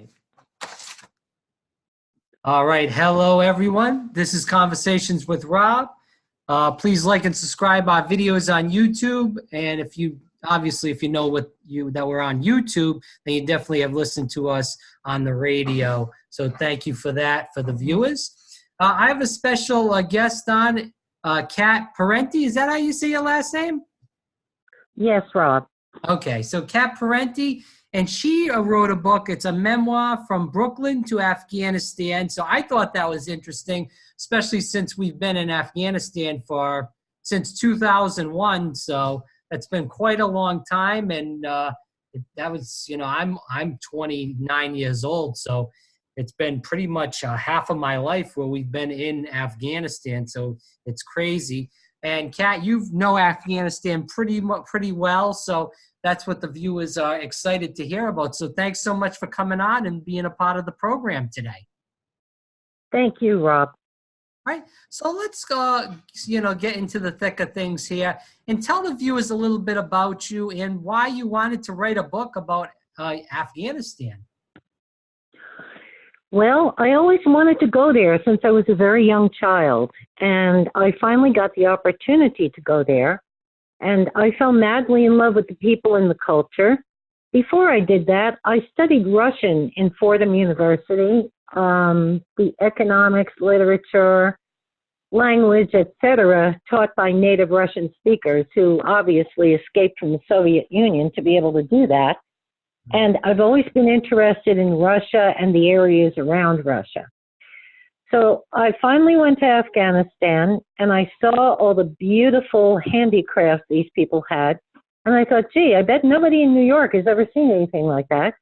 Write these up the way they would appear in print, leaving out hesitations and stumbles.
right. All right. Hello, everyone. This is Conversations with Rob. Please like and subscribe our videos on YouTube. And if you know that we're on YouTube, then you definitely have listened to us on the radio. So thank you for that for the viewers. I have a special guest on, Kat Parenti. Is that how you say your last name? Yes, Rob. Okay, so Kat Parenti, and she wrote a book. It's a memoir from Brooklyn to Afghanistan. So I thought that was interesting, especially since we've been in Afghanistan since 2001. So that's been quite a long time. And that was, I'm 29 years old. So it's been pretty much half of my life where we've been in Afghanistan. So it's crazy. And Kat, you know Afghanistan pretty well, so that's what the viewers are excited to hear about. So thanks so much for coming on and being a part of the program today. Thank you, Rob. All right, so let's get into the thick of things here and tell the viewers a little bit about you and why you wanted to write a book about Afghanistan. Well, I always wanted to go there since I was a very young child, and I finally got the opportunity to go there, and I fell madly in love with the people and the culture. Before I did that, I studied Russian in Fordham University, the economics, literature, language, etc., taught by native Russian speakers who obviously escaped from the Soviet Union to be able to do that. And I've always been interested in Russia and the areas around Russia. So I finally went to Afghanistan and I saw all the beautiful handicrafts these people had. And I thought, gee, I bet nobody in New York has ever seen anything like that.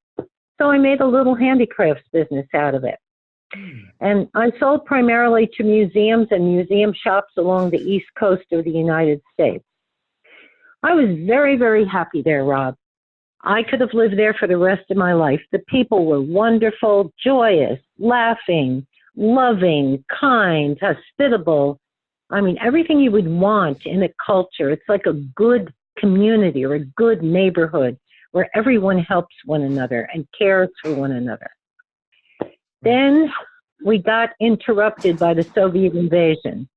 So I made a little handicrafts business out of it. And I sold primarily to museums and museum shops along the East Coast of the United States. I was very, very happy there, Rob. I could have lived there for the rest of my life. The people were wonderful, joyous, laughing, loving, kind, hospitable. I mean, everything you would want in a culture. It's like a good community or a good neighborhood where everyone helps one another and cares for one another. Then we got interrupted by the Soviet invasion.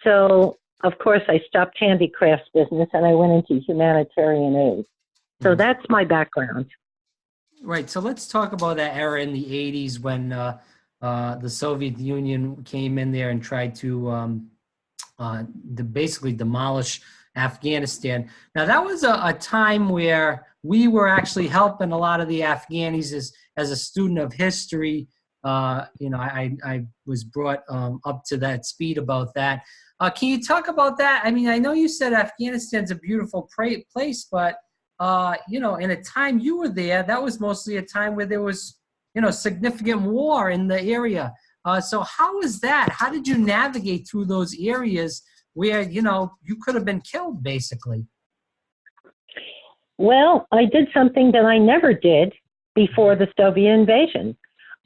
So, of course, I stopped handicrafts business and I went into humanitarian aid. So that's my background. Right. So let's talk about that era in the 80s when the Soviet Union came in there and tried to basically demolish Afghanistan. Now, that was a time where we were actually helping a lot of the Afghanis as a student of history. I was brought up to that speed about that. Can you talk about that? I mean, I know you said Afghanistan's a beautiful place, but in a time you were there, that was mostly a time where there was, significant war in the area. So how was that? How did you navigate through those areas where, you could have been killed, basically? Well, I did something that I never did before the Soviet invasion.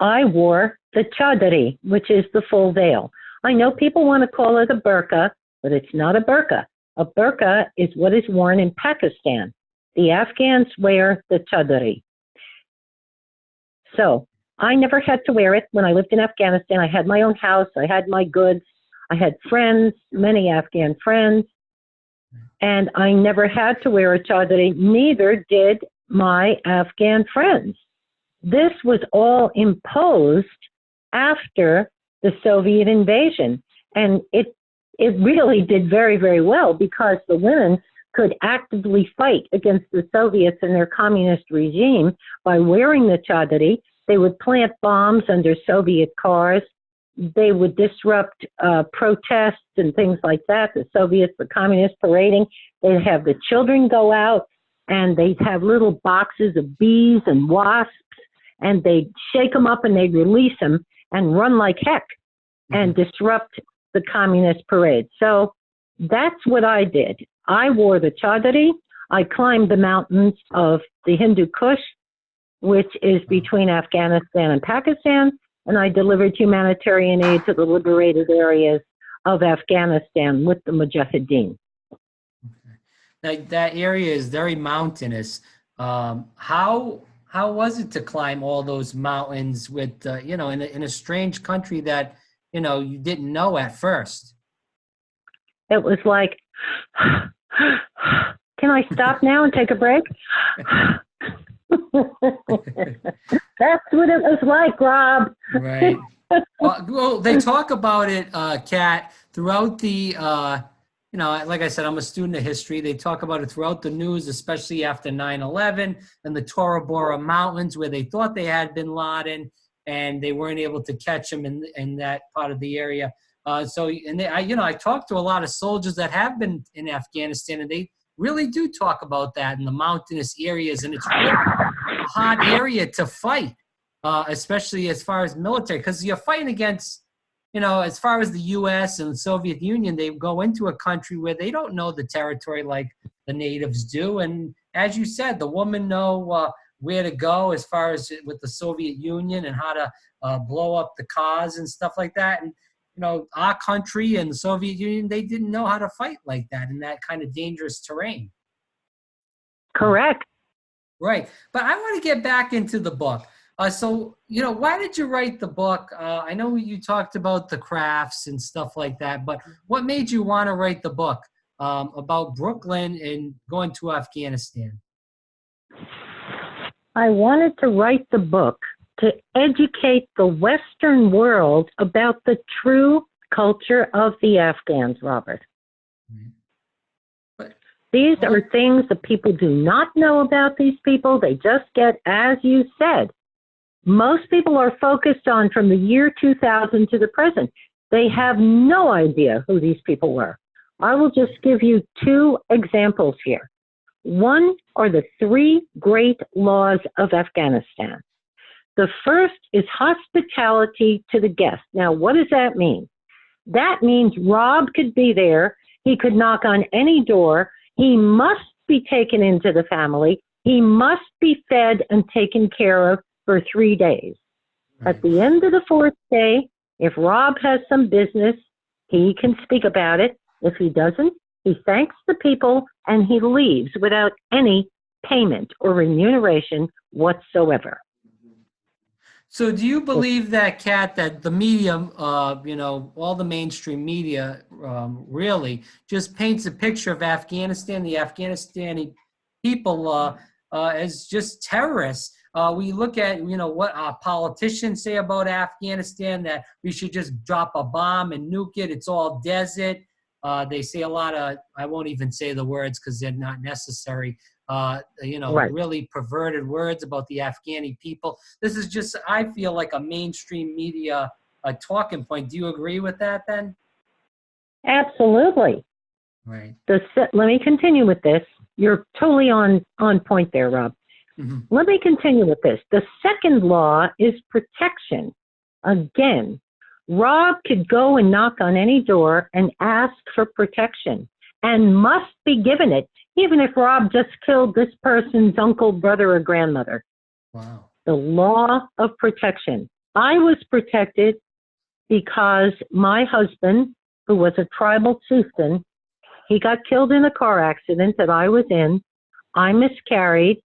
I wore the chadari, which is the full veil. I know people want to call it a burqa, but it's not a burqa. A burqa is what is worn in Pakistan. The Afghans wear the chadari. So I never had to wear it when I lived in Afghanistan. I had my own house. I had my goods. I had friends, many Afghan friends. And I never had to wear a chadari. Neither did my Afghan friends. This was all imposed after the Soviet invasion. And it really did very, very well because the women could actively fight against the Soviets and their communist regime by wearing the chadari. They would plant bombs under Soviet cars. They would disrupt protests and things like that. The Soviets, the communists parading. They'd have the children go out and they'd have little boxes of bees and wasps and they'd shake them up and they'd release them and run like heck and disrupt the communist parade. So that's what I did. I wore the chadari. I climbed the mountains of the Hindu Kush, which is between Afghanistan and Pakistan, and I delivered humanitarian aid to the liberated areas of Afghanistan with the Mujahideen. Now, that area is very mountainous. How how was it to climb all those mountains with, you know, in a strange country that, you know, you didn't know at first? It was like, can I stop now and take a break? That's what it was like, Rob. Right. Well, they talk about it, Kat, throughout the, you know, like I said, I'm a student of history. They talk about it throughout the news, especially after 9/11 and the Tora Bora Mountains, where they thought they had bin Laden and they weren't able to catch him in that part of the area. You know, I talked to a lot of soldiers that have been in Afghanistan, and they really do talk about that in the mountainous areas, and it's really a hard area to fight, especially as far as military, because you're fighting against, you know, as far as the U.S. and the Soviet Union, they go into a country where they don't know the territory like the natives do. And as you said, the women know where to go as far as with the Soviet Union and how to blow up the cars and stuff like that. And, you know, our country and the Soviet Union, they didn't know how to fight like that in that kind of dangerous terrain. Correct. Right. But I want to get back into the book. So, you know, why did you write the book? I know you talked about the crafts and stuff like that, but what made you want to write the book about Brooklyn and going to Afghanistan? I wanted to write the book to educate the Western world about the true culture of the Afghans, Robert. These are things that people do not know about these people. They just get, as you said, most people are focused on from the year 2000 to the present. They have no idea who these people were. I will just give you two examples here. One are the three great laws of Afghanistan. The first is hospitality to the guest. Now, what does that mean? That means Rob could be there. He could knock on any door. He must be taken into the family. He must be fed and taken care of for 3 days. Right. At the end of the fourth day, if Rob has some business, he can speak about it. If he doesn't, he thanks the people and he leaves without any payment or remuneration whatsoever. So do you believe that, Kat, that the media, you know, all the mainstream media really just paints a picture of Afghanistan, the Afghanistani people as just terrorists? We look at, you know, what our politicians say about Afghanistan, that we should just drop a bomb and nuke it. It's all desert. They say a lot of, I won't even say the words because they're not necessary, you know, Right. really perverted words about the Afghani people. This is just, I feel like a mainstream media talking point. Do you agree with that then? Absolutely. Right. Let me continue with this. You're totally on point there, Rob. Mm-hmm. Let me continue with this. The second law is protection. Again, Rob could go and knock on any door and ask for protection and must be given it, even if Rob just killed this person's uncle, brother, or grandmother. Wow. The law of protection. I was protected because my husband, who was a tribal chieftain, he got killed in a car accident that I was in. I miscarried.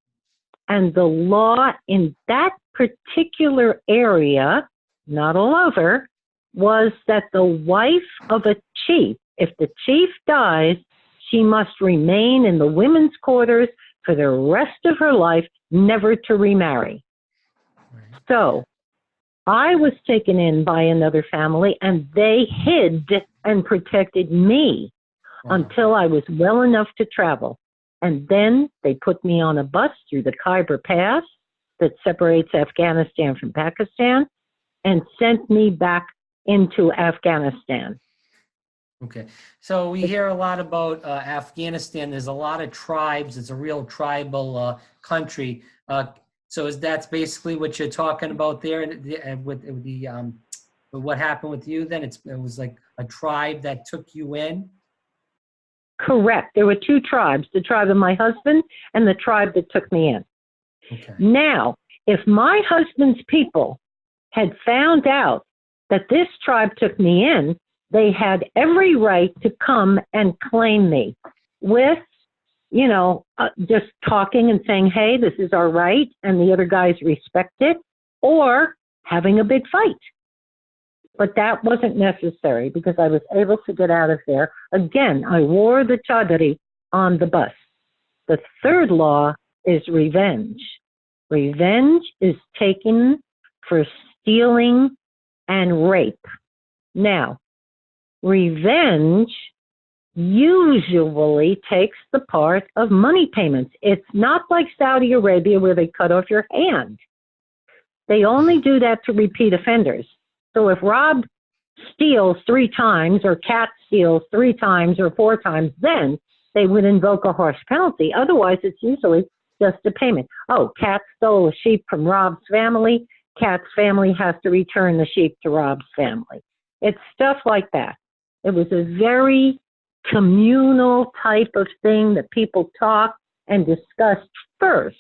And the law in that particular area, not all over, was that the wife of a chief, if the chief dies, she must remain in the women's quarters for the rest of her life, never to remarry. Right. So I was taken in by another family, and they hid and protected me until I was well enough to travel. And then they put me on a bus through the Khyber Pass that separates Afghanistan from Pakistan and sent me back into Afghanistan. Okay. So we hear a lot about Afghanistan. There's a lot of tribes. It's a real tribal country. So that's basically what you're talking about there with the what happened with you then? It was like a tribe that took you in? Correct. There were two tribes, the tribe of my husband and the tribe that took me in. Okay. Now, if my husband's people had found out that this tribe took me in, they had every right to come and claim me with just talking and saying, hey, this is our right, and the other guys respect it, or having a big fight. But that wasn't necessary because I was able to get out of there. Again, I wore the chadari on the bus. The third law is revenge. Revenge is taken for stealing and rape. Now, revenge usually takes the part of money payments. It's not like Saudi Arabia where they cut off your hand. They only do that to repeat offenders. So if Rob steals 3 times or Kat steals 3 times or 4 times, then they would invoke a harsh penalty. Otherwise, it's usually just a payment. Oh, Kat stole a sheep from Rob's family. Kat's family has to return the sheep to Rob's family. It's stuff like that. It was a very communal type of thing that people talked and discussed first.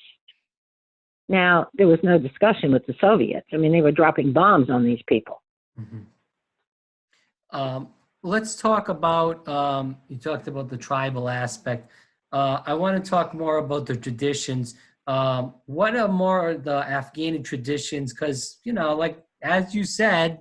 Now, there was no discussion with the Soviets. I mean, they were dropping bombs on these people. Let's talk about, you talked about the tribal aspect. I want to talk more about the traditions. What are more the Afghani traditions? Because, like, as you said,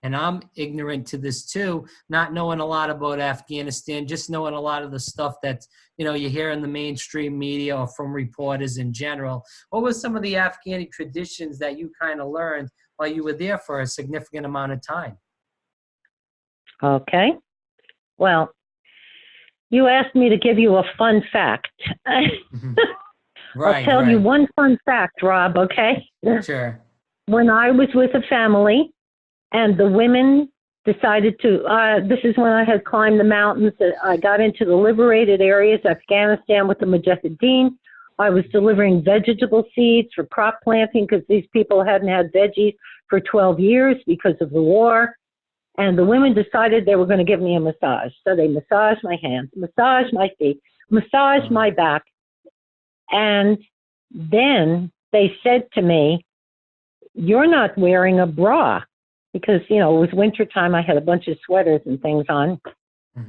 and I'm ignorant to this too, not knowing a lot about Afghanistan, just knowing a lot of the stuff that, you hear in the mainstream media or from reporters in general. What were some of the Afghani traditions that you kind of learned while you were there for a significant amount of time? Okay. Well, you asked me to give you a fun fact. Right, I'll tell you one fun fact, Rob, okay? Sure. When I was with a family and the women decided to, this is when I had climbed the mountains. I got into the liberated areas, Afghanistan with the Mujahideen. I was delivering vegetable seeds for crop planting because these people hadn't had veggies for 12 years because of the war. And the women decided they were going to give me a massage. So they massaged my hands, massaged my feet, massaged my back. And then they said to me, you're not wearing a bra. Because, it was wintertime. I had a bunch of sweaters and things on.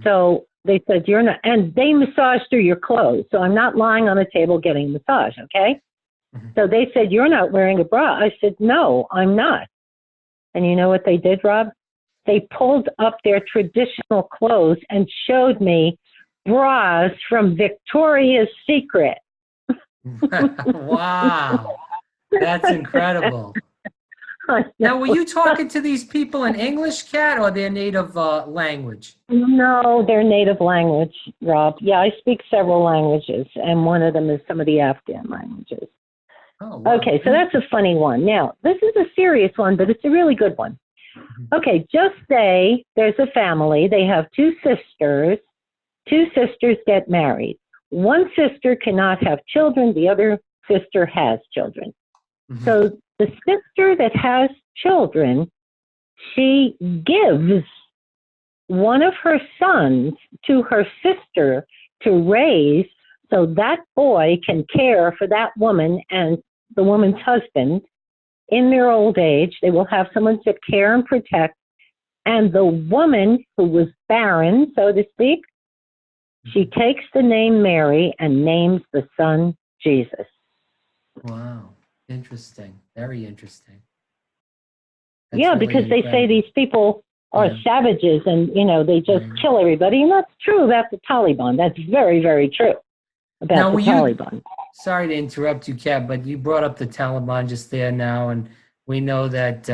So they said, you're not, and they massage through your clothes. So I'm not lying on a table getting a massage, okay? So they said, you're not wearing a bra. I said, no, I'm not. And you know what they did, Rob? They pulled up their traditional clothes and showed me bras from Victoria's Secret. Wow. That's incredible. Now, were you talking to these people in English, Kat, or their native language? No, their native language, Rob. Yeah, I speak several languages, and one of them is some of the Afghan languages. Oh, wow. Okay, so that's a funny one. Now, this is a serious one, but it's a really good one. Okay, just say there's a family. They have 2 sisters. 2 sisters get married. One sister cannot have children. The other sister has children. So the sister that has children, she gives one of her sons to her sister to raise so that boy can care for that woman and the woman's husband in their old age. They will have someone to care and protect. And the woman who was barren, so to speak, she takes the name Mary and names the son Jesus. Wow. Interesting. Very interesting. That's Yeah, really because they incredible. say these people are savages and, they just kill everybody. And that's true about the Taliban. That's very, very true about Now, the Taliban. Sorry to interrupt you, Kat, but you brought up the Taliban just there now, and we know that,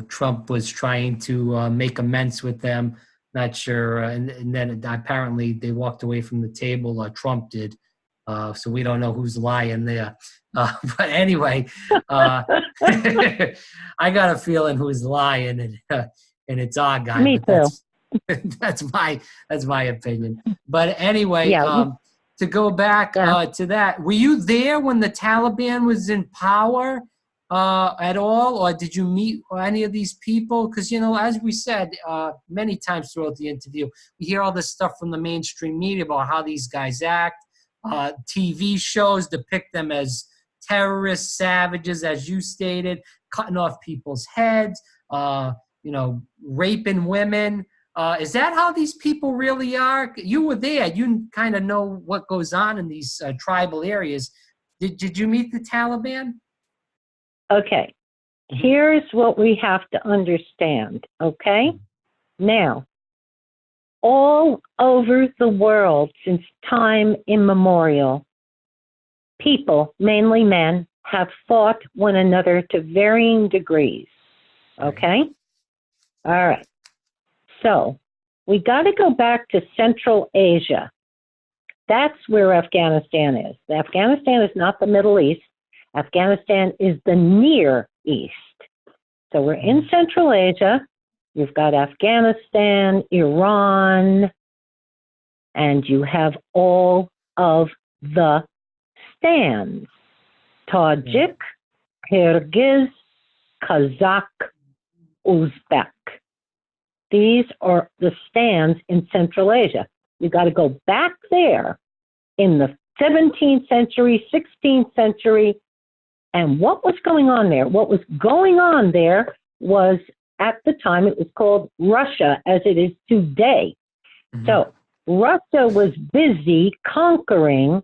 Trump was trying to make amends with them. Not sure. And then apparently they walked away from the table. Trump did. So we don't know who's lying there. But anyway, I got a feeling who's lying, and it's our guy. Me too. That's my opinion. But anyway, Yeah. to go back to that, were you there when the Taliban was in power at all, or did you meet any of these people? Because, as we said many times throughout the interview, we hear all this stuff from the mainstream media about how these guys act. TV shows depict them as terrorists, savages, as you stated, cutting off people's heads, raping women. Is that how these people really are? You were there. You kind of know what goes on in these tribal areas. Did you meet the Taliban? Okay, here's what we have to understand, okay? Now, all over the world since time immemorial, people, mainly men, have fought one another to varying degrees, okay? All right. So we got to go back to Central Asia. That's where Afghanistan is. Afghanistan is not the Middle East. Afghanistan is the Near East. So we're in Central Asia. You've got Afghanistan, Iran, and you have all of the stands. Tajik, Kyrgyz, Kazakh, Uzbek. These are the stands in Central Asia. You got to go back there in the 17th century, 16th century, and what was going on there? What was going on there was, at the time, it was called Russia, as it is today. So Russia was busy conquering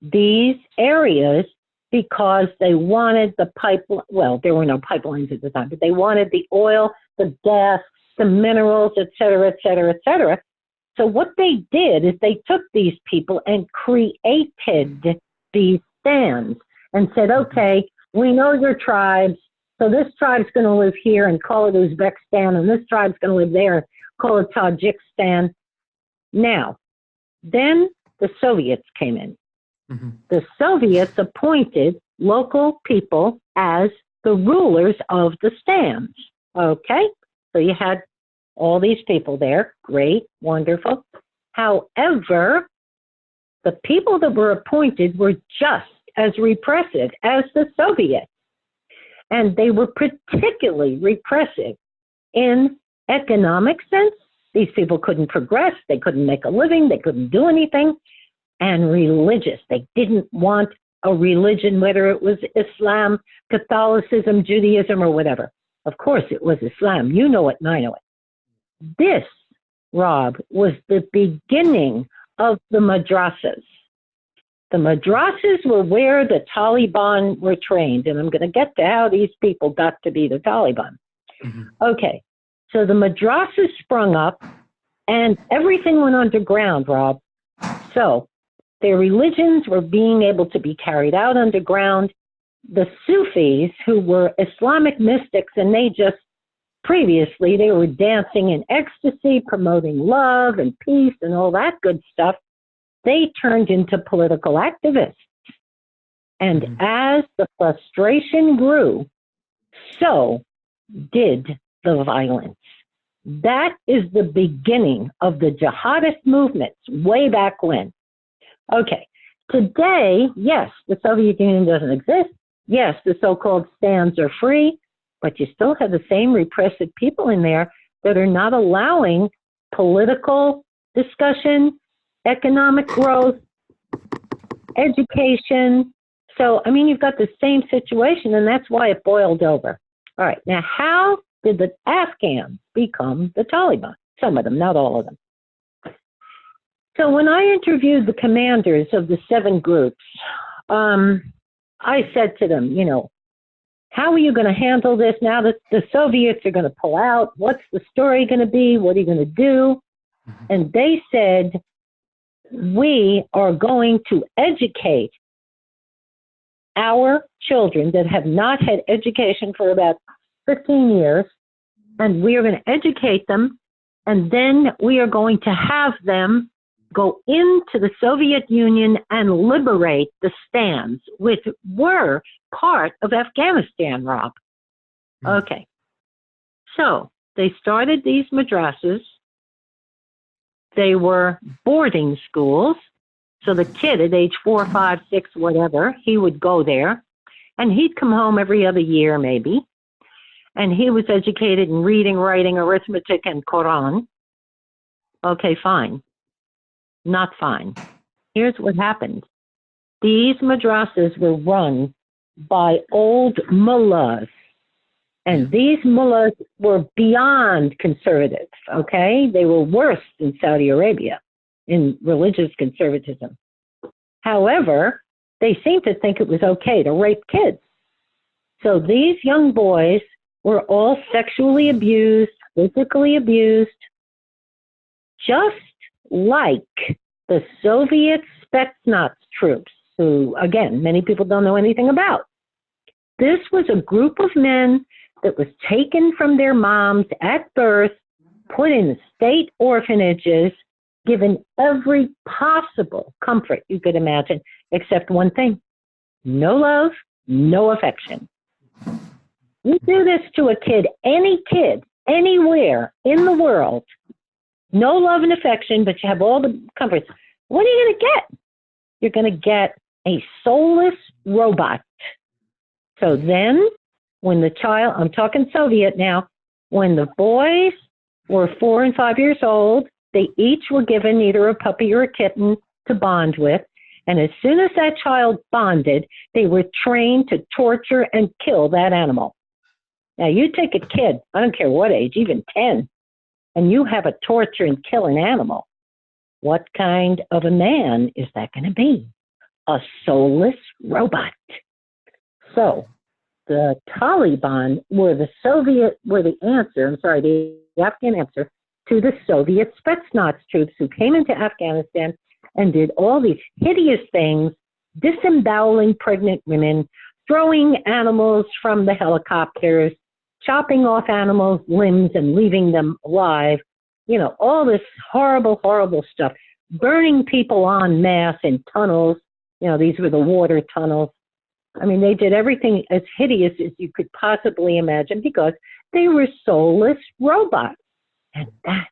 these areas because they wanted the pipeline. Well, there were no pipelines at the time, but they wanted the oil, the gas, the minerals, et cetera, et cetera, et cetera. So what they did is they took these people and created these stands and said, okay, we know your tribes, so this tribe's going to live here and call it Uzbekistan, and this tribe's going to live there and call it Tajikistan. Now, then the Soviets came in. The Soviets appointed local people as the rulers of the stands, okay? So you had all these people there, great, wonderful. However, the people that were appointed were just as repressive as the Soviets. And they were particularly repressive in economic sense. These people couldn't progress, they couldn't make a living, they couldn't do anything. And religious, they didn't want a religion, whether it was Islam, Catholicism, Judaism, or whatever. Of course it was Islam, you know it and I know it. This, Rob, was the beginning of the madrasas. The madrasas were where the Taliban were trained, and I'm going to get to how these people got to be the Taliban. Okay, so the madrasas sprung up, and everything went underground, Rob. So their religions were being able to be carried out underground. The Sufis, who were Islamic mystics, and previously they were dancing in ecstasy, promoting love and peace and all that good stuff, they turned into political activists. And as the frustration grew, so did the violence. That is the beginning of the jihadist movements way back when. Okay, today, yes, the Soviet Union doesn't exist. Yes, the so-called stands are free, but you still have the same repressive people in there that are not allowing political discussion, economic growth, education. So, I mean, you've got the same situation, and that's why it boiled over. All right, now how did the Afghans become the Taliban? Some of them, not all of them. So when I interviewed the commanders of the 7 groups, I said to them, you know, how are you going to handle this now that the Soviets are going to pull out? What's the story going to be? What are you going to do? And they said, we are going to educate our children that have not had education for about 15 years, and we are going to educate them, and then we are going to have them go into the Soviet Union and liberate the stands, which were part of Afghanistan, Rob. Okay. So they started these madrasas. They were boarding schools. So the kid at age 4, 5, 6, whatever, he would go there, and he'd come home every other year maybe, and he was educated in reading, writing, arithmetic, and Quran. Okay, fine. Not fine. Here's what happened. These madrasas were run by old mullahs. And these mullahs were beyond conservative, okay? They were worse than Saudi Arabia in religious conservatism. However, they seemed to think it was okay to rape kids. So these young boys were all sexually abused, physically abused, just like the Soviet Spetsnaz troops, who, again, many people don't know anything about. This was a group of men that was taken from their moms at birth, put in state orphanages, given every possible comfort you could imagine, except one thing: no love, no affection. You do this to a kid, anywhere in the world, no love and affection, but you have all the comforts. What are you going to get? You're going to get a soulless robot. So then, when the child, I'm talking Soviet now, when the boys were 4 and 5 years old, they each were given either a puppy or a kitten to bond with. And as soon as that child bonded, they were trained to torture and kill that animal. Now, you take a kid, I don't care what age, even 10, and you have a torture and kill an animal. What kind of a man is that going to be? A soulless robot. So the Taliban were the Afghan answer to the Soviet Spetsnaz troops who came into Afghanistan and did all these hideous things, disemboweling pregnant women, throwing animals from the helicopters, chopping off animals' limbs and leaving them alive, all this horrible, horrible stuff, burning people en masse in tunnels. These were the water tunnels. I mean, they did everything as hideous as you could possibly imagine because they were soulless robots. And that's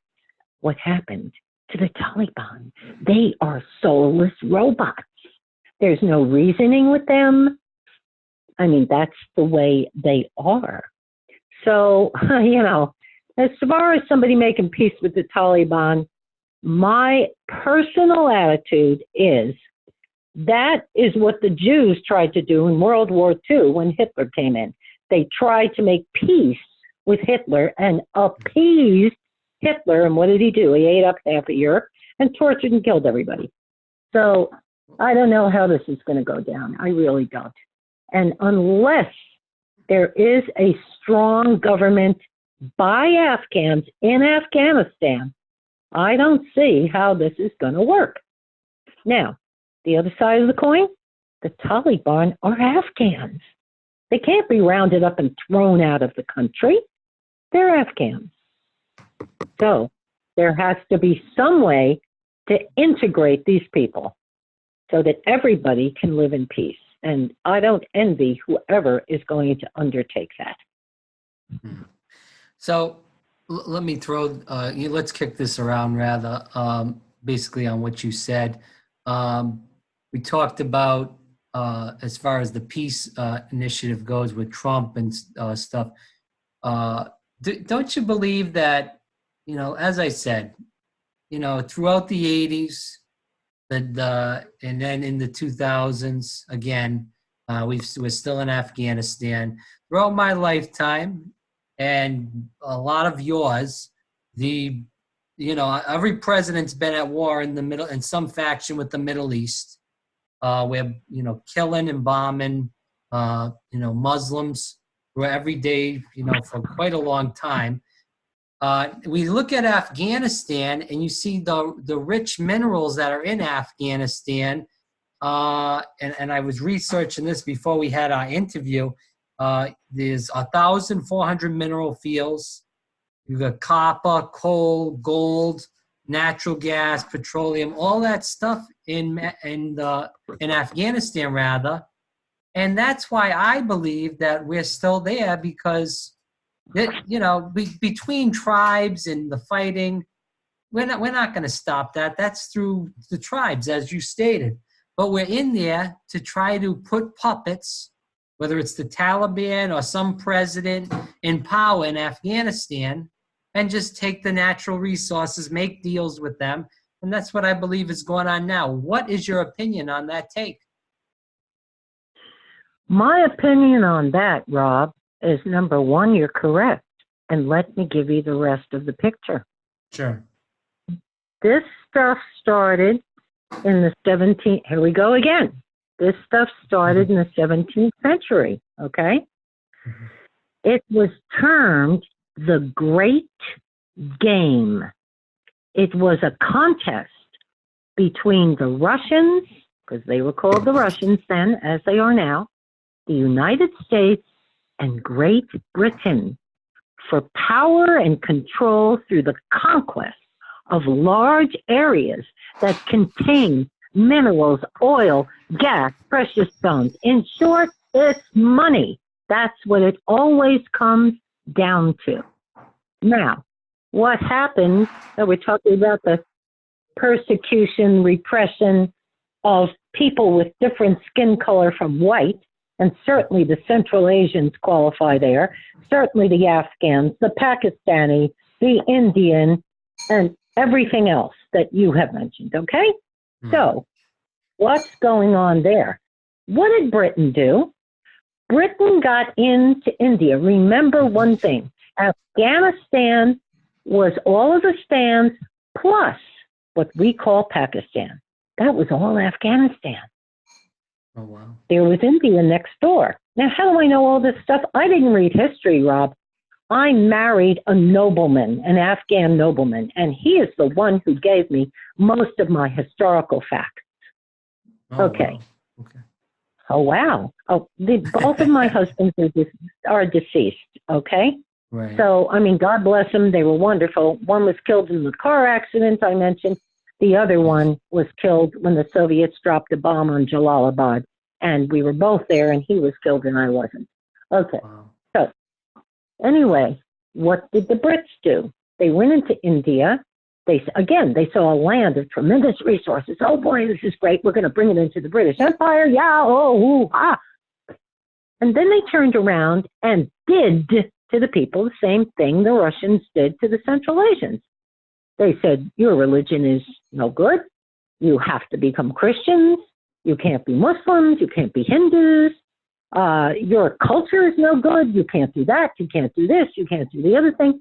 what happened to the Taliban. They are soulless robots. There's no reasoning with them. I mean, that's the way they are. So, as far as somebody making peace with the Taliban, my personal attitude is that is what the Jews tried to do in World War II when Hitler came in. They tried to make peace with Hitler and appeased Hitler. And what did he do? He ate up half of Europe and tortured and killed everybody. So I don't know how this is going to go down. I really don't. And unless there is a strong government by Afghans in Afghanistan, I don't see how this is going to work. Now, the other side of the coin, the Taliban are Afghans. They can't be rounded up and thrown out of the country. They're Afghans. So there has to be some way to integrate these people so that everybody can live in peace. And I don't envy whoever is going to undertake that. So let me throw, let's kick this around rather, basically on what you said. We talked about, as far as the peace initiative goes with Trump and stuff, don't you believe that, as I said, throughout the 80s, and then in the 2000s, again, we're still in Afghanistan. Throughout my lifetime, and a lot of yours, every president's been at war in the middle, in some faction with the Middle East. We're, killing and bombing, Muslims were every day, for quite a long time. We look at Afghanistan and you see the rich minerals that are in Afghanistan. And I was researching this before we had our interview. There's 1,400 mineral fields. You've got copper, coal, gold, natural gas, petroleum, all that stuff in Afghanistan, rather. And that's why I believe that we're still there, because between tribes and the fighting, we're not going to stop that. That's through the tribes, as you stated. But we're in there to try to put puppets, whether it's the Taliban or some president in power in Afghanistan, and just take the natural resources, make deals with them. And that's what I believe is going on now. What is your opinion on that take? My opinion on that, Rob, is, number one, you're correct. And let me give you the rest of the picture. Sure. This stuff started in the 17th, here we go again. This stuff started in the 17th century, okay? Mhm. It was termed the Great Game. It was a contest between the Russians, because they were called the Russians then, as they are now, the United States, and Great Britain for power and control through the conquest of large areas that contain minerals, oil, gas, precious stones. In short, it's money. That's what it always comes down to. Now, what happened, we're talking about the persecution, repression of people with different skin color from white, and certainly the Central Asians qualify there, certainly the Afghans, the Pakistani, the Indian, and everything else that you have mentioned, okay? So, what's going on there? What did Britain do? Britain got into India. Remember one thing, Afghanistan was all of the stands plus what we call Pakistan. That was all Afghanistan. Oh, wow. There was India next door. Now, how do I know all this stuff? I didn't read history, Rob. I married a nobleman, an Afghan nobleman, and he is the one who gave me most of my historical facts. Oh, Okay. wow. Okay. Oh, wow. Oh, both of my husbands are deceased, okay? Right. So, I mean, God bless them. They were wonderful. One was killed in the car accident I mentioned. The other one was killed when the Soviets dropped a bomb on Jalalabad. And we were both there, and he was killed and I wasn't. Okay. Wow. So, anyway, what did the Brits do? They went into India. They saw a land of tremendous resources. Oh, boy, this is great. We're going to bring it into the British Empire. Yeah, oh, ooh, ah. And then they turned around and did to the people the same thing the Russians did to the Central Asians. They said, your religion is no good. You have to become Christians. You can't be Muslims. You can't be Hindus. Your culture is no good. You can't do that. You can't do this. You can't do the other thing.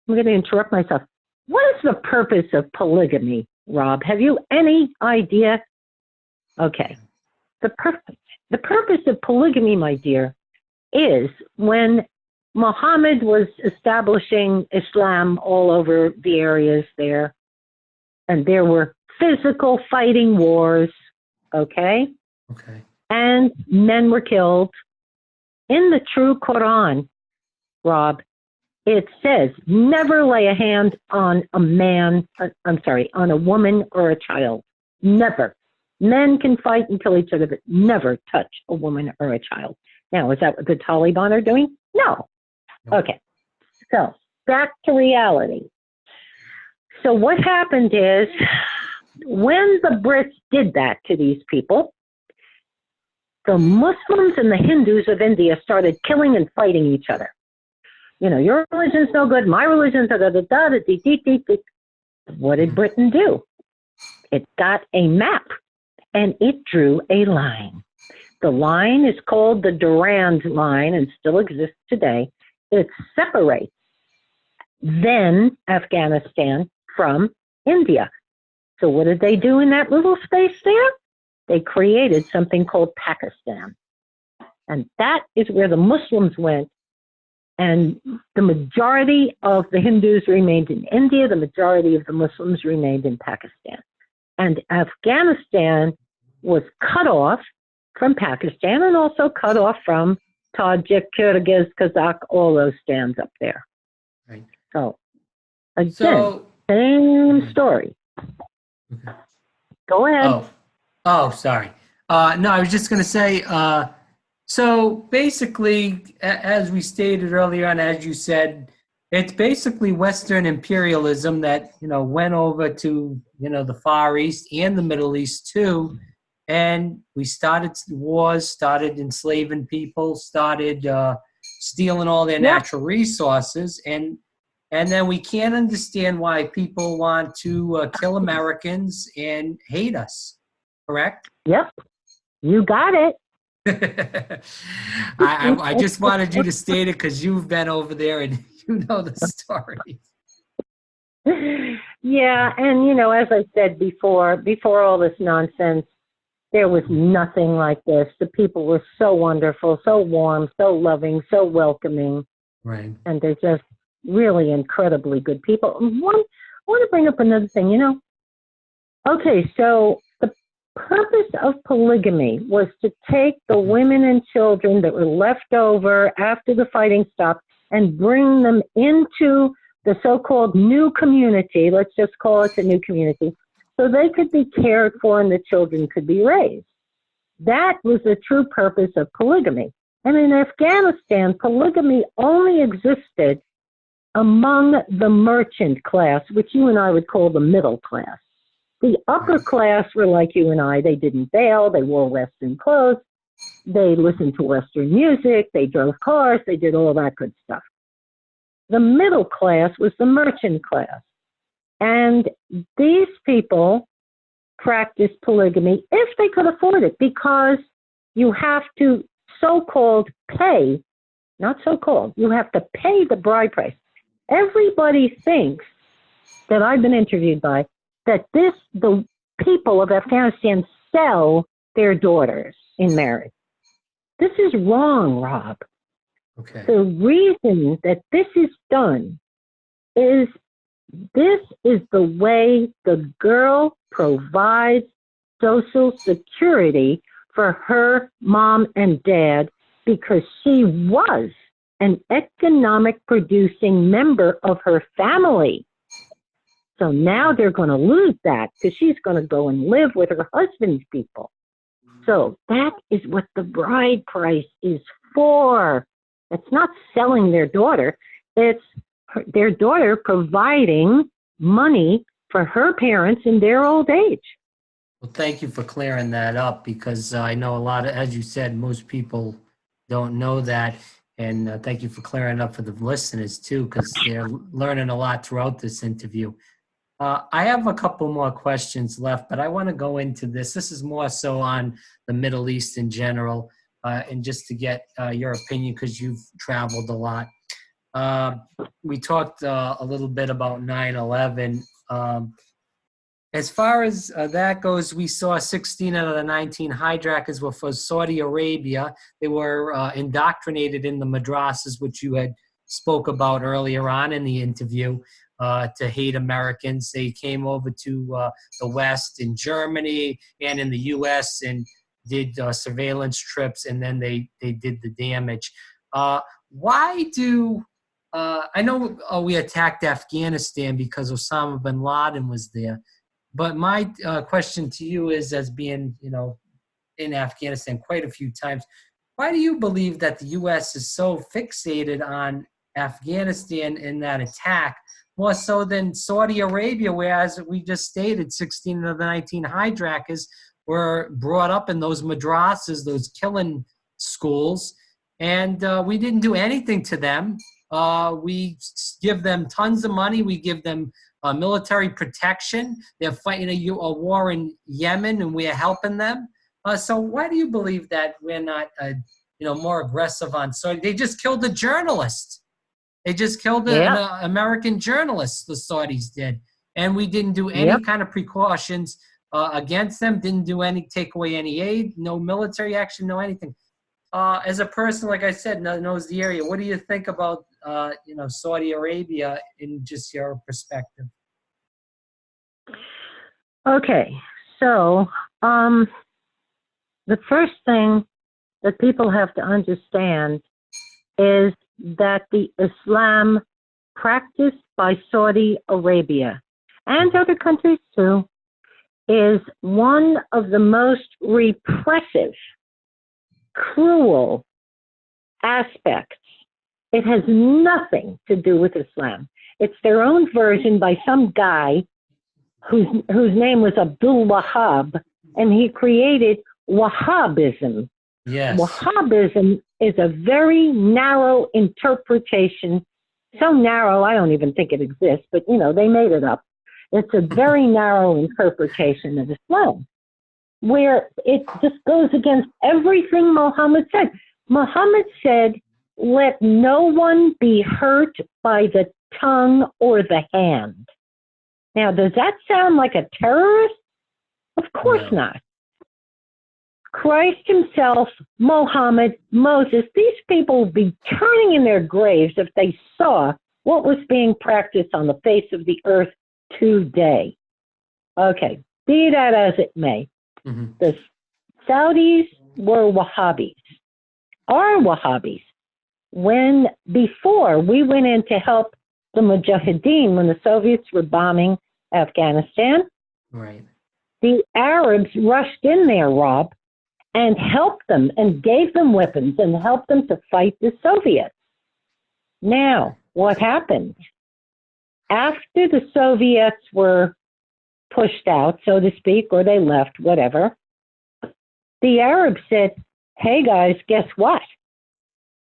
I'm going to interrupt myself. What is the purpose of polygamy, Rob? Have you any idea? Okay. The purpose of polygamy, my dear, is when Muhammad was establishing Islam all over the areas there, and there were physical fighting wars, okay? Okay. And men were killed. In the true Quran, Rob, it says never lay a hand on a man, on a woman or a child. Never. Men can fight and kill each other, but never touch a woman or a child. Now, is that what the Taliban are doing? No. Okay. So, back to reality. So what happened is, when the Brits did that to these people, the Muslims and the Hindus of India started killing and fighting each other. You know, your religion's no good, my religion's da-da-da-da-da-da-da-da. What did Britain do? It got a map, and it drew a line. The line is called the Durand Line and still exists today. It separates then Afghanistan from India. So what did they do in that little space there? They created something called Pakistan. And that is where the Muslims went. And the majority of the Hindus remained in India. The majority of the Muslims remained in Pakistan. And Afghanistan was cut off from Pakistan and also cut off from Tajik, Kyrgyz, Kazakh, all those stands up there. Right. So, again, same story. Okay. Go ahead. Oh, sorry. No, I was just going to say, so basically, as we stated earlier on, as you said, it's basically Western imperialism that, went over to, the Far East and the Middle East too. And we started wars, started enslaving people, started stealing all their natural resources. And then we can't understand why people want to kill Americans and hate us. Correct? Yep. You got it. I just wanted you to state it because you've been over there and you know the story. Yeah, and as I said before all this nonsense, there was nothing like this. The people were so wonderful, so warm, so loving, so welcoming, Right. and they're just really incredibly good people. I want to bring up another thing, Okay, so the purpose of polygamy was to take the women and children that were left over after the fighting stopped and bring them into the so-called new community. Let's just call it the new community, so they could be cared for and the children could be raised. That was the true purpose of polygamy. And in Afghanistan, polygamy only existed among the merchant class, which you and I would call the middle class. The upper class were like you and I. They didn't bail. They wore Western clothes. They listened to Western music. They drove cars. They did all that good stuff. The middle class was the merchant class. And these people practiced polygamy if they could afford it, because you have to so-called pay, not so-called, you have to pay the bride price. Everybody thinks that I've been interviewed by that the people of Afghanistan sell their daughters in marriage. This is wrong, Rob. Okay. The reason that this is done is this is the way the girl provides Social Security for her mom and dad, because she was an economic producing member of her family. So now they're going to lose that because she's going to go and live with her husband's people. So that is what the bride price is for. It's not selling their daughter. It's their daughter providing money for her parents in their old age. Well, thank you for clearing that up, because I know a lot of, as you said, most people don't know that. And thank you for clearing it up for the listeners too, because they're learning a lot throughout this interview. I have a couple more questions left, but I want to go into this. This is more so on the Middle East in general, and just to get your opinion, because you've traveled a lot. We talked a little bit about 9/11. As far as that goes, we saw 16 out of the 19 hijackers were for Saudi Arabia. They were indoctrinated in the madrasas, which you had spoke about earlier on in the interview, to hate Americans. They came over to the West in Germany and in the U.S. and did surveillance trips, and then they did the damage. Why do I know we attacked Afghanistan because Osama bin Laden was there, but my question to you is, as being in Afghanistan quite a few times, why do you believe that the U.S. is so fixated on Afghanistan in that attack, more so than Saudi Arabia, whereas we just stated 16 of the 19 hijackers were brought up in those madrasas, those killing schools, and we didn't do anything to them. We give them tons of money. We give them military protection. They're fighting a war in Yemen, and we're helping them. So why do you believe that we're not, more aggressive on Saudi? They just killed a journalist. They just killed an American journalist, the Saudis did. And we didn't do any kind of precautions against them, didn't do take away any aid, no military action, no anything. As a person, like I said, knows the area, what do you think about, Saudi Arabia in just your perspective? Okay, so the first thing that people have to understand is that the Islam practiced by Saudi Arabia and other countries too is one of the most repressive, cruel aspects. It has nothing to do with Islam. It's their own version by some guy whose name was Abdul Wahab, and he created Wahhabism. Yes. Wahhabism is a very narrow interpretation, so narrow I don't even think it exists, but they made it up. It's a very narrow interpretation of Islam. where it just goes against everything Muhammad said. Muhammad said, let no one be hurt by the tongue or the hand. Now, does that sound like a terrorist? Of course not. Christ himself, Muhammad, Moses, these people would be turning in their graves if they saw what was being practiced on the face of the earth today. Okay, be that as it may. The Saudis were Wahhabis, are Wahhabis. Before we went in to help the Mujahideen when the Soviets were bombing Afghanistan, right, the Arabs rushed in there, Rob, and helped them and gave them weapons and helped them to fight the Soviets. Now, what happened? After the Soviets were pushed out, so to speak, or they left, whatever, the Arabs said, hey guys, guess what?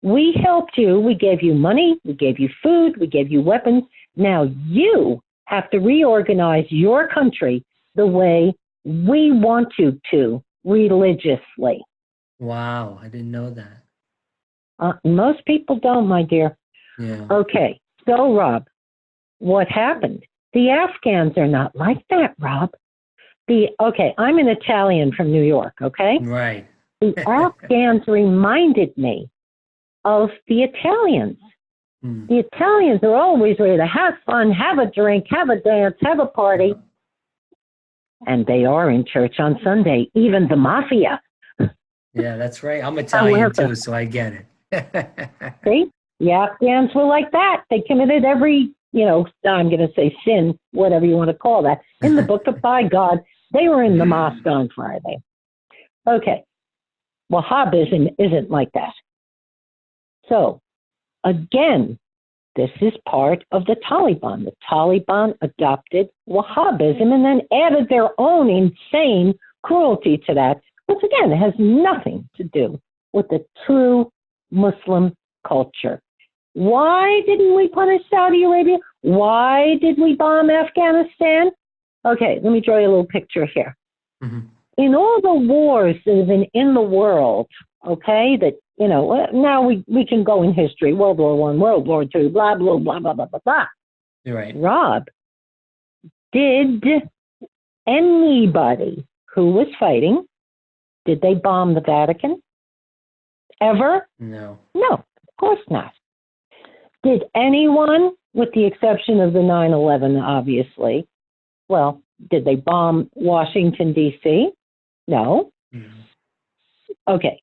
We helped you, we gave you money, we gave you food, we gave you weapons. Now you have to reorganize your country the way we want you to, religiously. Wow, I didn't know that. Most people don't, my dear. Yeah. Okay, so Rob, what happened? The Afghans are not like that, Rob. I'm an Italian from New York, okay? Right. The Afghans reminded me of the Italians. The Italians are always ready to have fun, have a drink, have a dance, have a party. And they are in church on Sunday, even the mafia. Yeah, that's right. I'm Italian too, so I get it. See, the Afghans were like that. They committed every, I'm going to say sin, whatever you want to call that. In the book of by God, they were in the mosque on Friday. Okay. Wahhabism isn't like that. So, again, this is part of the Taliban. The Taliban adopted Wahhabism and then added their own insane cruelty to that, which again has nothing to do with the true Muslim culture. Why didn't we punish Saudi Arabia? Why did we bomb Afghanistan? Okay, let me draw you a little picture here. In all the wars that have been in the world, okay, that, now we can go in history, World War I, World War II, blah, blah, blah, blah, blah, blah, blah. You're right. Rob, did anybody who was fighting, did they bomb the Vatican? Ever? No. No, of course not. Did anyone, with the exception of the 9/11, obviously, well, did they bomb Washington, D.C.? No. Okay.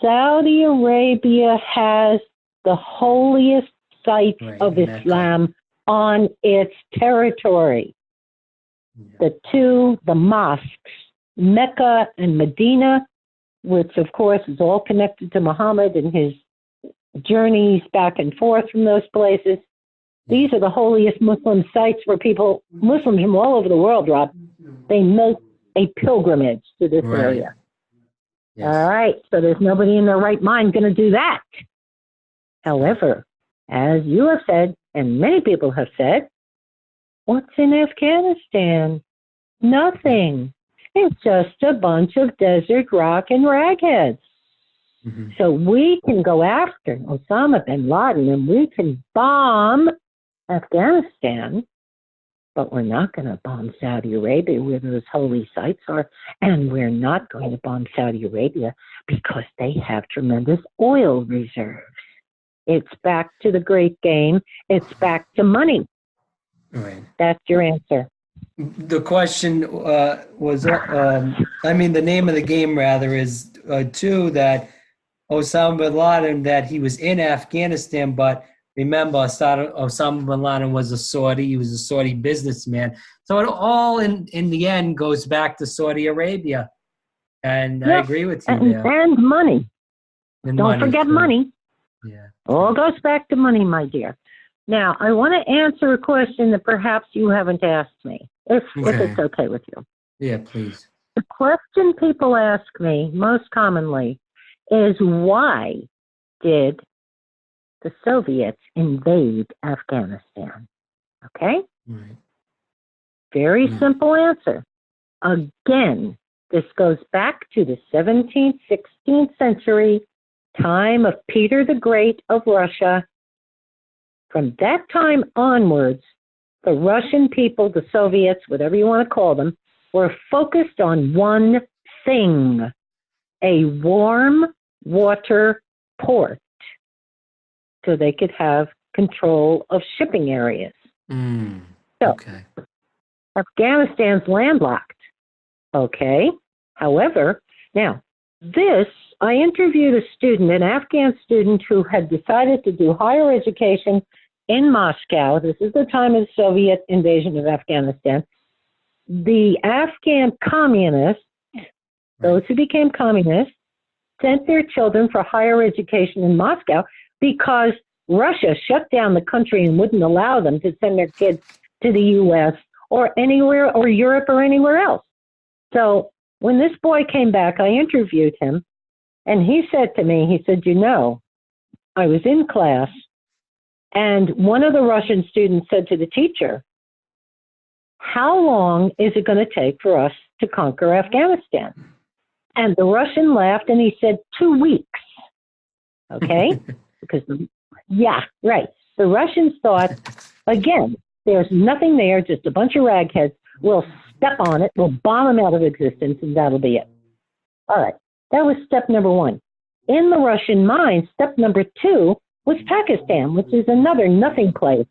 Saudi Arabia has the holiest site of Islam on its territory. The mosques, Mecca and Medina, which of course is all connected to Muhammad and his journeys back and forth from those places. These are the holiest Muslim sites where Muslims from all over the world, Rob, they make a pilgrimage to this area. Yes. All right, so there's nobody in their right mind going to do that. However, as you have said, and many people have said, what's in Afghanistan? Nothing. It's just a bunch of desert rock and ragheads. So we can go after Osama bin Laden and we can bomb Afghanistan, but we're not going to bomb Saudi Arabia where those holy sites are, and we're not going to bomb Saudi Arabia because they have tremendous oil reserves. It's back to the great game. It's back to money. Right. That's your answer. The question was, the name of the game rather is too that Osama bin Laden, that he was in Afghanistan, but remember, Osama bin Laden was a Saudi. He was a Saudi businessman. So it all, in the end, goes back to Saudi Arabia. And I agree with you there. And money. Don't forget too. Money. Yeah. All goes back to money, my dear. Now, I want to answer a question that perhaps you haven't asked me, if it's okay with you. Yeah, please. The question people ask me most commonly is, why did the Soviets invade Afghanistan? Okay? Right. Very simple answer. Again, This goes back to the 17th, 16th century, time of Peter the Great of Russia. From that time onwards, the Russian people, the Soviets, whatever you want to call them, were focused on one thing: a warm water port, so they could have control of shipping areas. Okay. Afghanistan's landlocked. Okay. However, now this, I interviewed a student, an Afghan student who had decided to do higher education in Moscow. This is the time of the Soviet invasion of Afghanistan. The Afghan communists, those who became communists, sent their children for higher education in Moscow because Russia shut down the country and wouldn't allow them to send their kids to the U.S. or anywhere, or Europe or anywhere else. So when this boy came back, I interviewed him, and he said to me, he said, I was in class, and one of the Russian students said to the teacher, how long is it going to take for us to conquer Afghanistan? And the Russian laughed, and he said, 2 weeks. Okay? Because, yeah, right. The Russians thought, again, there's nothing there, just a bunch of ragheads. We'll step on it, we'll bomb them out of existence, and that'll be it. All right, that was step number one. In the Russian mind, step number two was Pakistan, which is another nothing place.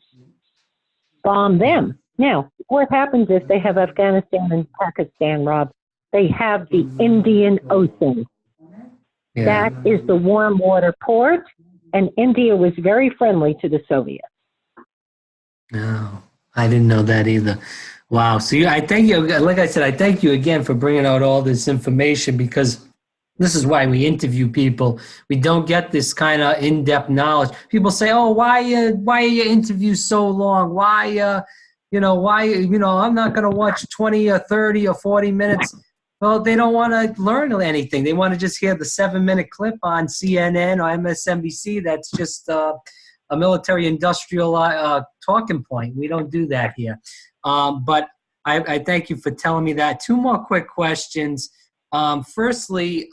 Bomb them. Now, what happens if they have Afghanistan and Pakistan, Rob? They have the Indian Ocean. Yeah. That is the warm water port, and India was very friendly to the Soviets. No, I didn't know that either. Wow. So I thank you. Like I said, I thank you again for bringing out all this information, because this is why we interview people. We don't get this kind of in-depth knowledge. People say, "Oh, why are your interviews so long? Why, I'm not going to watch 20 or 30 or 40 minutes." Well, they don't want to learn anything. They want to just hear the 7-minute clip on CNN or MSNBC. That's just a military-industrial talking point. We don't do that here. But I thank you for telling me that. 2 more quick questions. Firstly,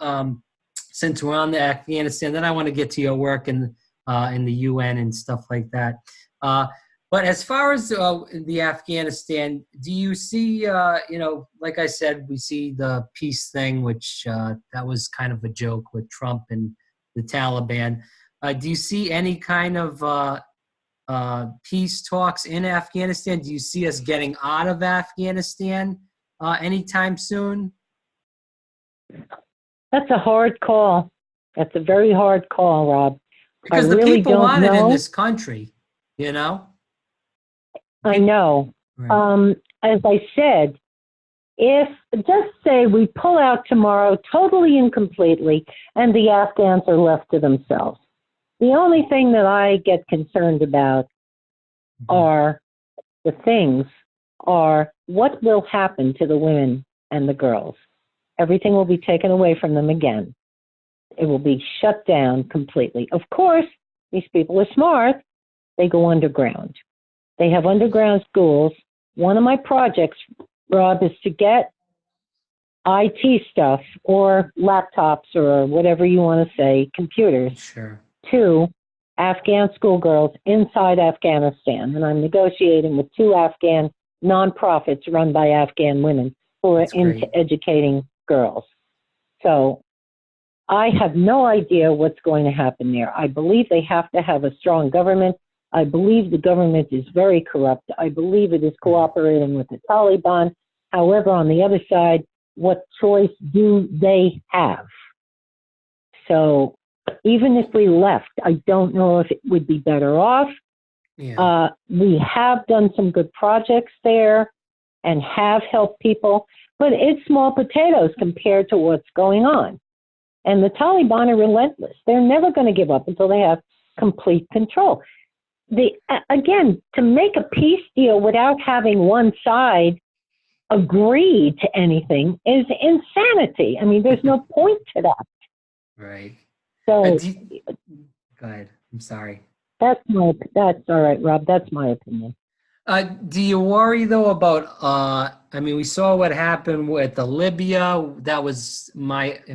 since we're on the Afghanistan, then I want to get to your work in the UN and stuff like that. But as far as the Afghanistan, do you see, like I said, we see the peace thing, which that was kind of a joke with Trump and the Taliban. Do you see any kind of peace talks in Afghanistan? Do you see us getting out of Afghanistan anytime soon? That's a hard call. That's a very hard call, Rob. Because I really the people don't want it in know. this country, I know. Right. As I said, if, just say we pull out tomorrow totally and completely, and the Afghans are left to themselves, the only thing that I get concerned about are what will happen to the women and the girls. Everything will be taken away from them again. It will be shut down completely. Of course, these people are smart. They go underground. They have underground schools. One of my projects, Rob, is to get IT stuff or laptops or whatever you want to say, computers, Sure. to Afghan schoolgirls inside Afghanistan. And I'm negotiating with 2 Afghan nonprofits run by Afghan women who are That's great. into educating girls. So I have no idea what's going to happen there. I believe they have to have a strong government. I believe the government is very corrupt. I believe it is cooperating with the Taliban. However, on the other side, what choice do they have? So even if we left, I don't know if it would be better off. Yeah. We have done some good projects there and have helped people, but it's small potatoes compared to what's going on. And the Taliban are relentless. They're never going to give up until they have complete control. Again, to make a peace deal without having one side agree to anything is insanity. I mean, there's no point to that. Right. So Go ahead. I'm sorry. that's all right, Rob. That's my opinion. Do you worry though about? I mean, we saw what happened with the Libya. That was in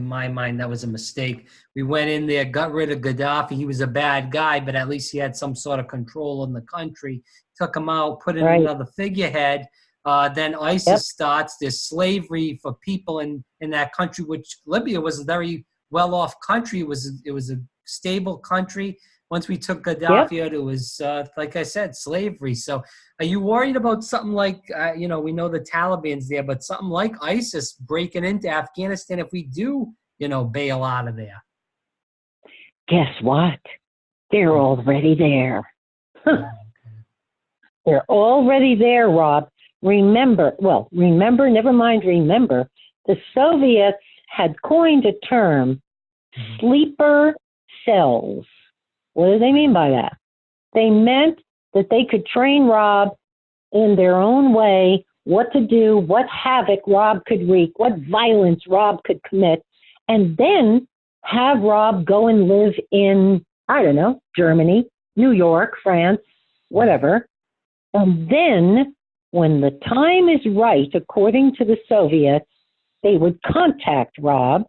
my mind, that was a mistake. We went in there, got rid of Gaddafi. He was a bad guy, but at least he had some sort of control in the country. Took him out, put in Right. another figurehead. Then Yep. ISIS starts. There's slavery for people in that country, which Libya was a very well-off country. It was a stable country. Once we took Yep. Gaddafi out, it was like I said, slavery. So are you worried about something like, we know the Taliban's there, but something like ISIS breaking into Afghanistan if we do, bail out of there? Guess what? They're already there. They're already there, Rob. Remember, never mind remember, the Soviets had coined a term, sleeper cells. What do they mean by that? They meant that they could train Rob in their own way what to do, what havoc Rob could wreak, what violence Rob could commit, and then have Rob go and live in, I don't know, Germany, New York, France, whatever. And then when the time is right, according to the Soviets, they would contact Rob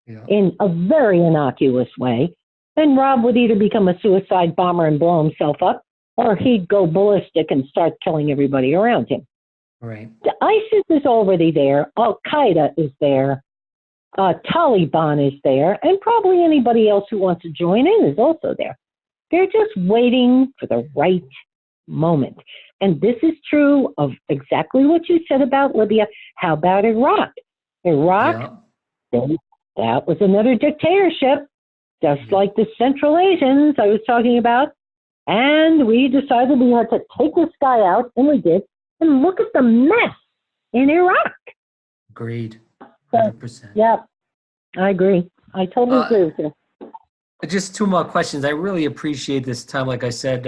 in a very innocuous way. And Rob would either become a suicide bomber and blow himself up, or he'd go ballistic and start killing everybody around him. Right. The ISIS is already there. Al-Qaeda is there. Taliban is there. And probably anybody else who wants to join in is also there. They're just waiting for the right moment. And this is true of exactly what you said about Libya. How about Iraq? Iraq, that was another dictatorship, just like the Central Asians I was talking about. And we decided we had to take this guy out, and we did. And look at the mess in Iraq. Agreed. 100%. Yeah, I agree. I totally agree with you. Just two more questions. I really appreciate this time. Like I said,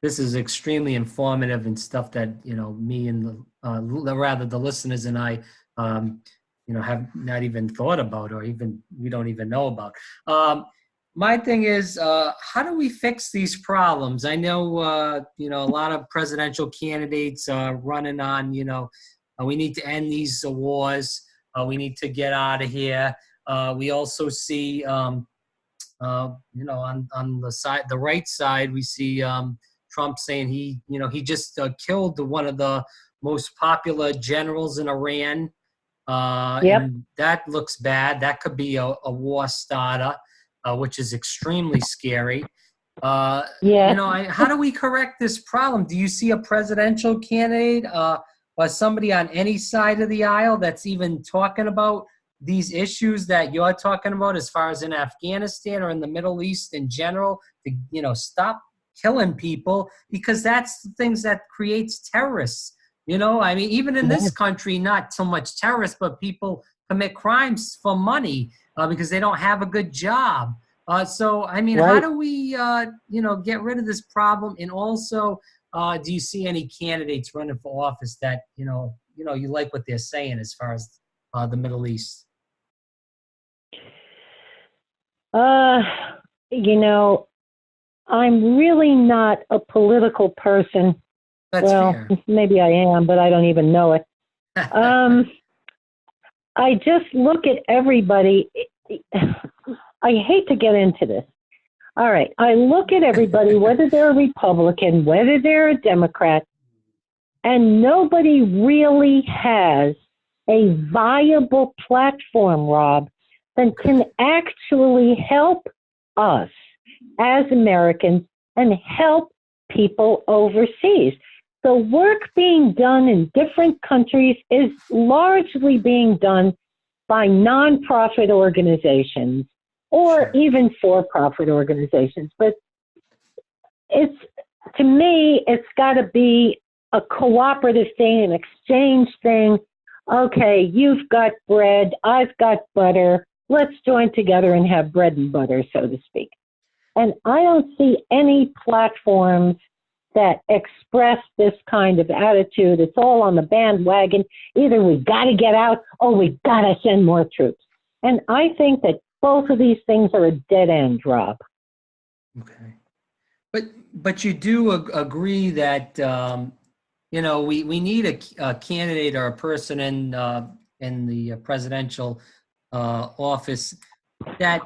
this is extremely informative and stuff that, me and the listeners and I, have not even thought about, or even we don't even know about. My thing is, how do we fix these problems? I know, a lot of presidential candidates are running on, we need to end these wars. We need to get out of here. We also see, on the right side, we see Trump saying he just killed one of the most popular generals in Iran. And that looks bad. That could be a war starter. Which is extremely scary. How do we correct this problem? Do you see a presidential candidate or somebody on any side of the aisle that's even talking about these issues that you're talking about, as far as in Afghanistan or in the Middle East in general, to stop killing people, because that's the things that creates terrorists? Even in this country, not so much terrorists, but people commit crimes for money. Because they don't have a good job. How do we, get rid of this problem? And also, do you see any candidates running for office that, you like what they're saying as far as the Middle East? I'm really not a political person. That's fair. Maybe I am, but I don't even know it. I just look at everybody. I hate to get into this. All right. I look at everybody, whether they're a Republican, whether they're a Democrat, and nobody really has a viable platform, Rob, that can actually help us as Americans and help people overseas. The work being done in different countries is largely being done by nonprofit organizations or even for-profit organizations. But to me, it's got to be a cooperative thing, an exchange thing. Okay, you've got bread, I've got butter. Let's join together and have bread and butter, so to speak. And I don't see any platforms that express this kind of attitude. It's all on the bandwagon. Either we got to get out or we got to send more troops. And I think that both of these things are a dead end, Rob. Okay. But you do agree that we need a candidate or a person in the presidential office that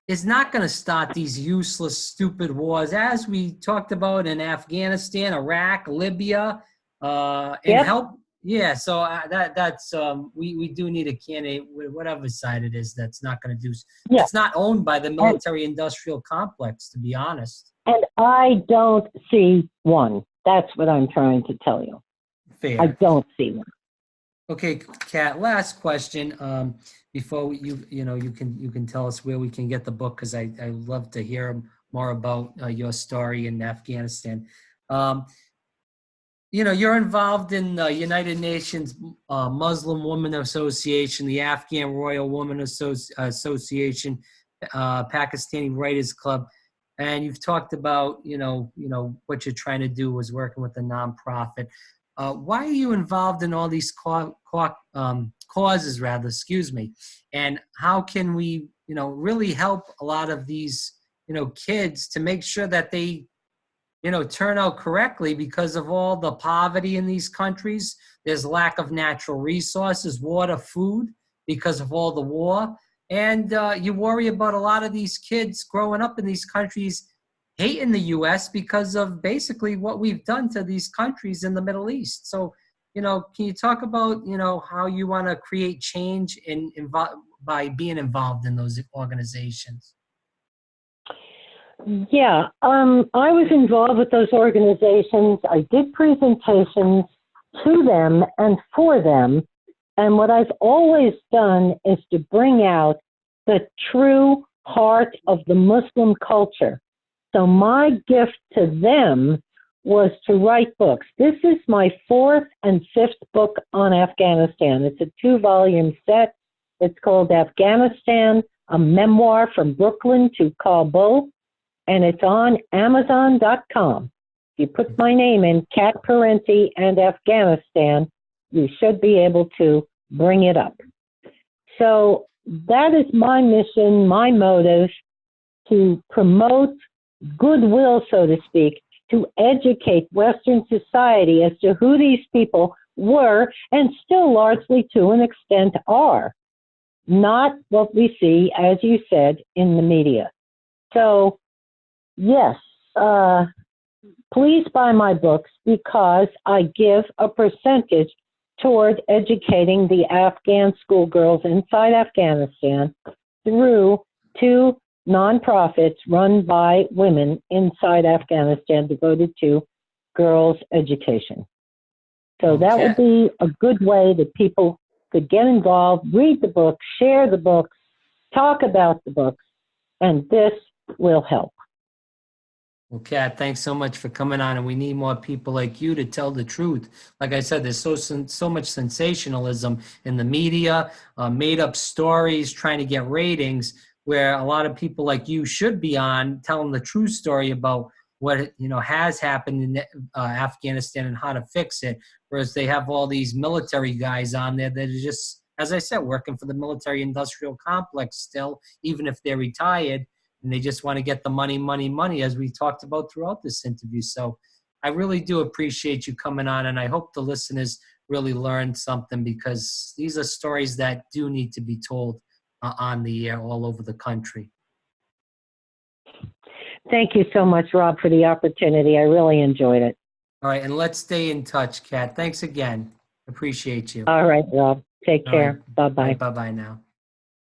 is not going to start these useless, stupid wars, as we talked about in Afghanistan, Iraq, Libya, and Yep. help. Yeah, so that's we do need a candidate, whatever side it is, that's not going to do. Yeah. That's not owned by the military-industrial complex, to be honest. And I don't see one. That's what I'm trying to tell you. Fair. I don't see one. Okay, Kat, last question. Before you can tell us where we can get the book, because I love to hear more about your story in Afghanistan. You're involved in the United Nations Muslim Women Association, the Afghan Royal Women Association, Pakistani Writers Club, and you've talked about what you're trying to do was working with a nonprofit. Why are you involved in all these causes, excuse me, and how can we, really help a lot of these, kids to make sure that they, turn out correctly because of all the poverty in these countries? There's lack of natural resources, water, food, because of all the war. And you worry about a lot of these kids growing up in these countries hating the U.S. because of basically what we've done to these countries in the Middle East. So, can you talk about, how you want to create change by being involved in those organizations? Yeah, I was involved with those organizations. I did presentations to them and for them. And what I've always done is to bring out the true heart of the Muslim culture. So my gift to them was to write books. This is my 4th and 5th book on Afghanistan. It's a 2-volume set. It's called Afghanistan, a memoir from Brooklyn to Kabul. And it's on Amazon.com. If you put my name in, Kat Parenti and Afghanistan, you should be able to bring it up. So that is my mission, my motive, to promote goodwill, so to speak, to educate Western society as to who these people were and still largely to an extent are. Not what we see, as you said, in the media. So, yes, please buy my books because I give a percentage toward educating the Afghan schoolgirls inside Afghanistan through 2 nonprofits run by women inside Afghanistan devoted to girls' education. So that would be a good way that people could get involved, read the book, share the books, talk about the books, and this will help. Well, Kat, thanks so much for coming on, and we need more people like you to tell the truth. Like I said, there's so much sensationalism in the media, made-up stories, trying to get ratings, where a lot of people like you should be on telling the true story about what has happened in Afghanistan and how to fix it, whereas they have all these military guys on there that are just, as I said, working for the military-industrial complex still, even if they're retired. And they just want to get the money, as we talked about throughout this interview. So I really do appreciate you coming on, and I hope the listeners really learned something, because these are stories that do need to be told on the air all over the country. Thank you so much, Rob, for the opportunity. I really enjoyed it. All right, and let's stay in touch, Kat. Thanks again. Appreciate you. All right, Rob. Take care. Right. Bye-bye. Bye-bye now.